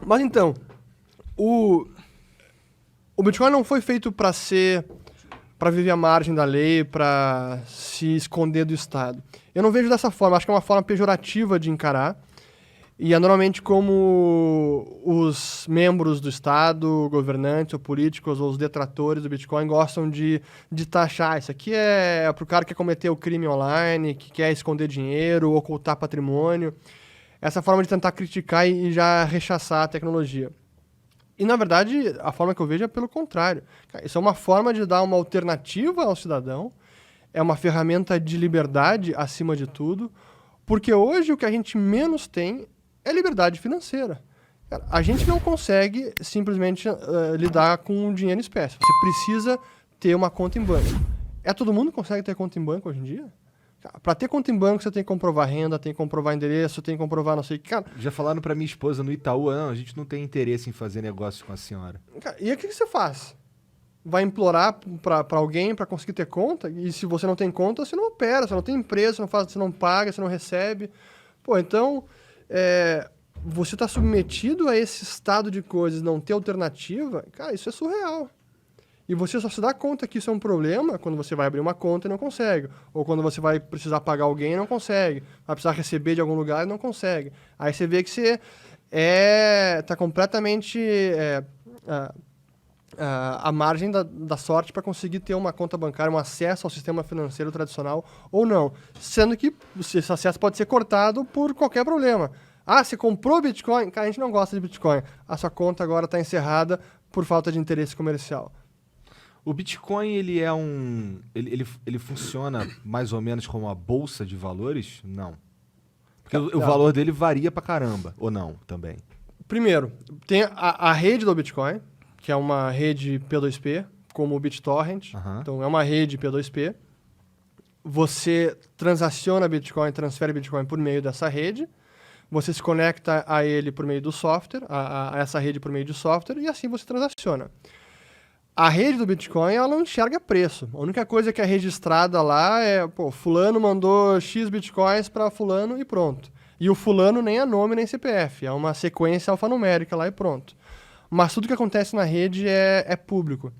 Mas então, o, o Bitcoin não foi feito para viver à margem da lei, para se esconder do Estado. Eu não vejo dessa forma, acho que é uma forma pejorativa de encarar. E é normalmente como os membros do Estado, governantes ou políticos, ou os detratores do Bitcoin gostam de taxar. Isso aqui é para o cara que quer cometer o crime online, que quer esconder dinheiro, ocultar patrimônio. Essa forma de tentar criticar e já rechaçar a tecnologia. E, na verdade, a forma que eu vejo é pelo contrário. Isso é uma forma de dar uma alternativa ao cidadão, é uma ferramenta de liberdade acima de tudo, porque hoje o que a gente menos tem é liberdade financeira. Cara, a gente não consegue simplesmente lidar com dinheiro em espécie. Você precisa ter uma conta em banco. Todo mundo consegue ter conta em banco hoje em dia? Para ter conta em banco, você tem que comprovar renda, tem que comprovar endereço, tem que comprovar não sei o que. Cara, Já falaram pra minha esposa no Itaú, não, a gente não tem interesse em fazer negócio com a senhora. e aí o que você faz? Vai implorar para alguém para conseguir ter conta? E se você não tem conta, você não opera, você não tem empresa, você não paga, você não recebe. Pô, então, você está submetido a esse estado de coisas, não ter alternativa, cara, isso é surreal. E você só se dá conta que isso é um problema quando você vai abrir uma conta e não consegue. Ou quando você vai precisar pagar alguém e não consegue. Vai precisar receber de algum lugar e não consegue. Aí você vê que você está completamente à margem da sorte para conseguir ter uma conta bancária, um acesso ao sistema financeiro tradicional ou não. Sendo que esse acesso pode ser cortado por qualquer problema. Ah, você comprou Bitcoin? Cara, a gente não gosta de Bitcoin. A sua conta agora está encerrada por falta de interesse comercial. O Bitcoin, ele é um... Ele funciona mais ou menos como uma bolsa de valores? Não. Porque o valor dele varia pra caramba, ou não, também? Primeiro, tem a rede do Bitcoin, que é uma rede P2P, como o BitTorrent. Então, é uma rede P2P. Você transaciona Bitcoin, transfere Bitcoin por meio dessa rede. Você se conecta a ele por meio do software, a essa rede por meio de software, e assim você transaciona. A rede do Bitcoin, ela não enxerga preço. A única coisa que é registrada lá é, fulano mandou X Bitcoins para fulano e pronto. E o fulano nem é nome nem CPF, é uma sequência alfanumérica lá e pronto. Mas tudo que acontece na rede é público.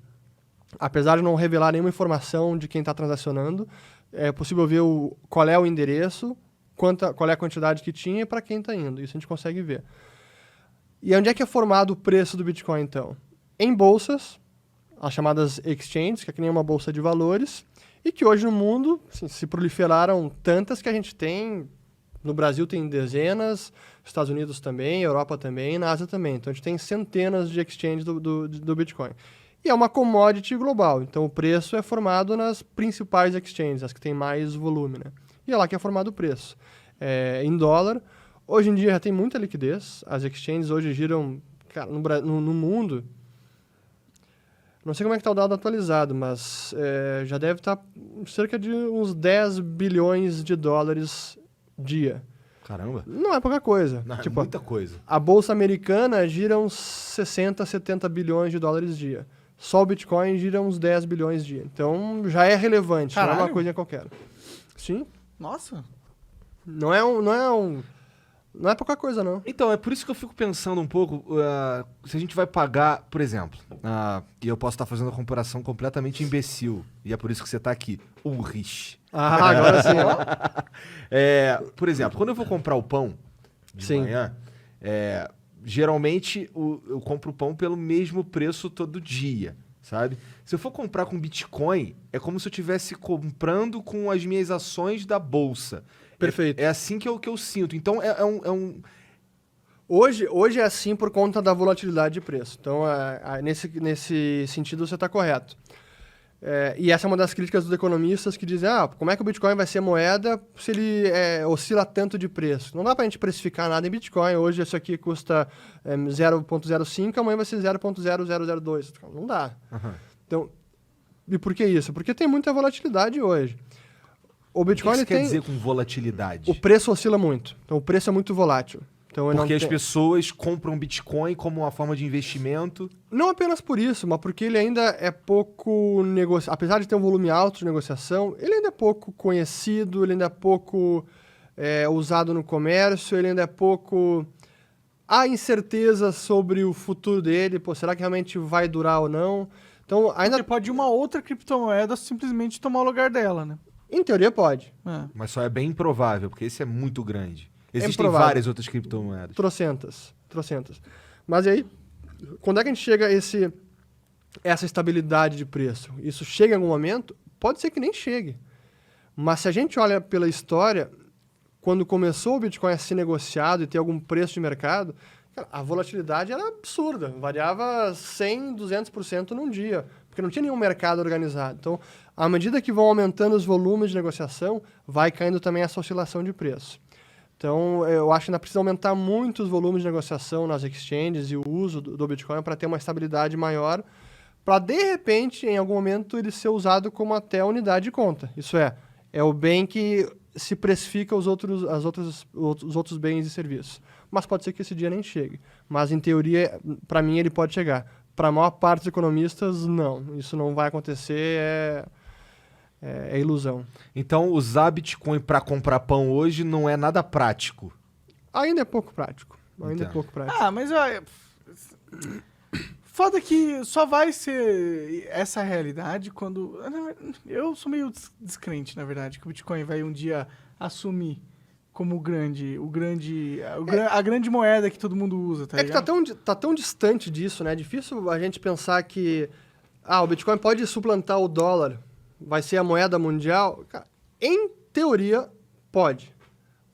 Apesar de não revelar nenhuma informação de quem está transacionando, é possível ver qual é o endereço, qual é a quantidade que tinha e para quem está indo. Isso a gente consegue ver. E onde é que é formado o preço do Bitcoin, então? Em bolsas, as chamadas exchanges, que é que nem uma bolsa de valores, e que hoje no mundo assim, se proliferaram tantas que a gente tem, no Brasil tem dezenas, Estados Unidos também, Europa também, na Ásia também. Então a gente tem centenas de exchanges do Bitcoin. E é uma commodity global, então o preço é formado nas principais exchanges, as que têm mais volume, né? E é lá que é formado o preço. Em dólar, hoje em dia já tem muita liquidez, as exchanges hoje giram, cara, no mundo... Não sei como é que está o dado atualizado, mas já deve estar cerca de uns 10 bilhões de dólares dia. Caramba. Não é pouca coisa. Não, é muita coisa. A bolsa americana gira uns 60, 70 bilhões de dólares dia. Só o Bitcoin gira uns 10 bilhões dia. Então já é relevante, Caralho. não é uma coisa qualquer. Sim. Nossa. Não é pouca coisa, não. Então, é por isso que eu fico pensando um pouco, se a gente vai pagar, por exemplo, e eu posso estar fazendo uma comparação completamente imbecil, e é por isso que você está aqui, Ulrich. Agora sim, ó. Por exemplo, quando eu vou comprar o pão de manhã, geralmente eu compro o pão pelo mesmo preço todo dia, sabe? Se eu for comprar com Bitcoin, é como se eu estivesse comprando com as minhas ações da bolsa. Perfeito. É assim que eu sinto. Então, Hoje é assim por conta da volatilidade de preço. Então, nesse sentido, você está correto. E essa é uma das críticas dos economistas que dizem como é que o Bitcoin vai ser moeda se ele oscila tanto de preço? Não dá para a gente precificar nada em Bitcoin. Hoje isso aqui custa 0,05, amanhã vai ser 0,0002. Não dá. Uhum. Então, e por que isso? Porque tem muita volatilidade hoje. O Bitcoin O que você quer dizer com volatilidade? O preço oscila muito. Então, o preço é muito volátil. Então, porque as pessoas compram Bitcoin como uma forma de investimento? Não apenas por isso, mas porque ele ainda é pouco negociado. Apesar de ter um volume alto de negociação, ele ainda é pouco conhecido, ele ainda é pouco usado no comércio, ele ainda é pouco há incerteza sobre o futuro dele, pô, será que realmente vai durar ou não? Então, ainda... Porque pode uma outra criptomoeda simplesmente tomar o lugar dela, né? Em teoria, pode. Mas só é bem improvável, porque esse é muito grande. Existem improvável. várias outras criptomoedas. Trocentas. Mas aí, quando é que a gente chega a essa estabilidade de preço? Isso chega em algum momento? Pode ser que nem chegue. Mas se a gente olha pela história, quando começou o Bitcoin a ser negociado e ter algum preço de mercado, cara, a volatilidade era absurda. Variava 100%, 200% num dia, porque não tinha nenhum mercado organizado. Então, à medida que vão aumentando os volumes de negociação, vai caindo também essa oscilação de preço. Então, eu acho que ainda precisa aumentar muito os volumes de negociação nas exchanges e o uso do Bitcoin para ter uma estabilidade maior, para, de repente, em algum momento, ele ser usado como até unidade de conta. Isso é o bem que se precifica os outros bens e serviços. Mas pode ser que esse dia nem chegue. Mas, em teoria, para mim, ele pode chegar. Para a maior parte dos economistas, não. Isso não vai acontecer, é ilusão. Então, usar Bitcoin para comprar pão hoje não é nada prático? Ainda é pouco prático. Mas olha... Foda que só vai ser essa realidade quando... Eu sou meio descrente, na verdade, que o Bitcoin vai um dia assumir como a grande moeda que todo mundo usa, tá ligado? Que tá tão distante disso, né? É difícil a gente pensar que o Bitcoin pode suplantar o dólar, vai ser a moeda mundial. Cara, em teoria, pode.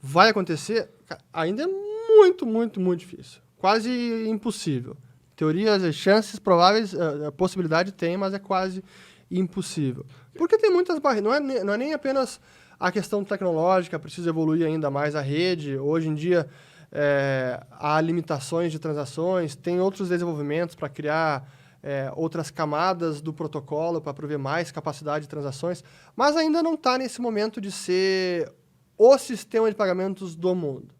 Vai acontecer? Cara, ainda é muito, muito, muito difícil. Quase impossível. Teorias, as chances prováveis, a possibilidade tem, mas é quase impossível. Porque tem muitas barreiras. Não é nem apenas a questão tecnológica, precisa evoluir ainda mais a rede. Hoje em dia, há limitações de transações, tem outros desenvolvimentos para criar outras camadas do protocolo para prover mais capacidade de transações, mas ainda não está nesse momento de ser o sistema de pagamentos do mundo.